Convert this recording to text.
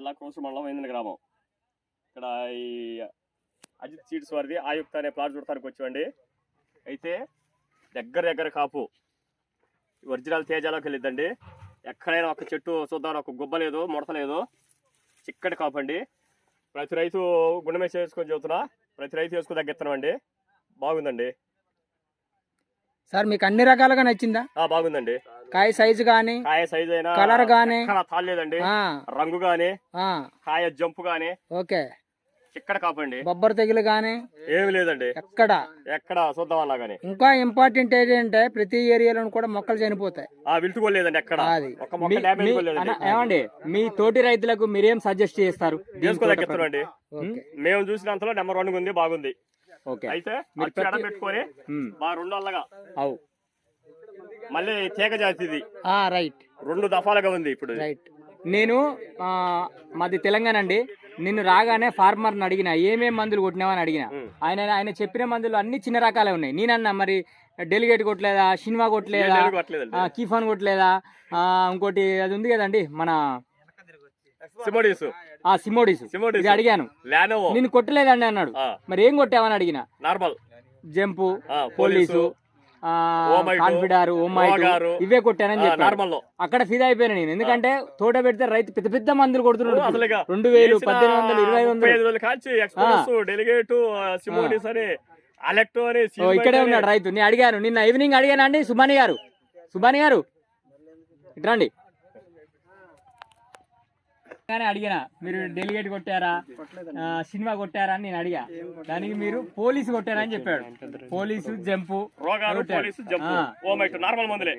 జిల్లా కోసూరు మండలం వేంద్ర గ్రామం. ఇక్కడ ఈ అజిత్ సీడ్స్ వారిది ఆయుక్త అనే ప్లాట్ చూడటానికి వచ్చామండి. అయితే దగ్గర కాపు ఒరిజినల్ తేజాలోకి వెళ్ళిద్దండి. ఎక్కడైనా ఒక చెట్టు చూద్దాం, ఒక గుబ్బ లేదు, ముడత లేదు, చిక్కటి కాపు అండి. ప్రతి రైతు గుండె మీద చేసుకొని చెబుతున్నా, ప్రతి రైతు వేసుకుని తగ్గిస్తున్నామండి. బాగుందండి సార్. మీకు అన్ని రకాలుగా నచ్చిందా? బాగుందండి. కాయ సైజు గానీ, కాయ సైజ్ అయినా, కలర్ గానీ, తాలేదండి, రంగు గానీ, కాయ జంపు గానీ ఓకే, చిక్కడ కాపండి. బొబ్బర్ తెగులు గానీ ఏమి లేదండి. ఎక్కడ చూద్దాం అలా గానీ. ఇంకా ఇంపార్టెంట్ ఏంటంటే ప్రతి ఏరియాలో కూడా మొక్కలు చనిపోతాయి. విలుతుకోలేదండి ఎక్కడ. ఒక మొక్క డ్యామేజ్ కోలేదండి. ఏమండి మీ తోటి రైతులకు మీరేం సజెస్ట్ చేస్తారు? చేసుకోలేకపోతున్నాండి. మేము చూసినంతలో నెంబర్ 1 ఉంది, బాగుంది. అయితే పెట్టుకొని బాగా 2 అల్లగా మళ్ళీ తీగ జాతిది రైట్ 2 దఫాలుగా ఉంది ఇప్పుడు. రైట్. నేను మాది తెలంగాణ అండి. నిన్ను రాగానే ఫార్మర్ని అడిగిన ఏమేం మందులు కొట్టినావని అడిగిన. ఆయన చెప్పిన మందులు అన్ని చిన్న రకాలే ఉన్నాయి. నేనన్నా మరి డెలిగేట్ కొట్టలేదా, షిన్వా కొట్టలేదా, కీఫాన్ కొట్టలేదా, ఇంకోటి అది ఉంది కదండి మన సిమోడిస్ ఇది అడిగాను. నేను కొట్టలేదండి అన్నాడు. మరి ఏం కొట్టావని అడిగిన. నార్మల్ జంపు, పోలీసు, కాన్ఫిడారు, ఇవే కొట్టానని చెప్పి అక్కడ ఫిదా అయిపోయినా నేను. ఎందుకంటే తోట పెడితే రైతు పెద్ద పెద్ద మందులు కొడుతున్నాడు. 2000, 1800, 2500 ఇక్కడే ఉన్నాడు రైతు. నేను అడిగాను నిన్న ఈవినింగ్ అడిగానండి. సుబాని గారు ఇట్రండి అడిగిన, మీరు డెలిగేట్ కొట్టారా, సినిమా కొట్టారా అని నేను అడిగా. దానికి మీరు పోలీసు కొట్టారా అని చెప్పాడు. పోలీసు, జంపు, నార్మల్ మందులే.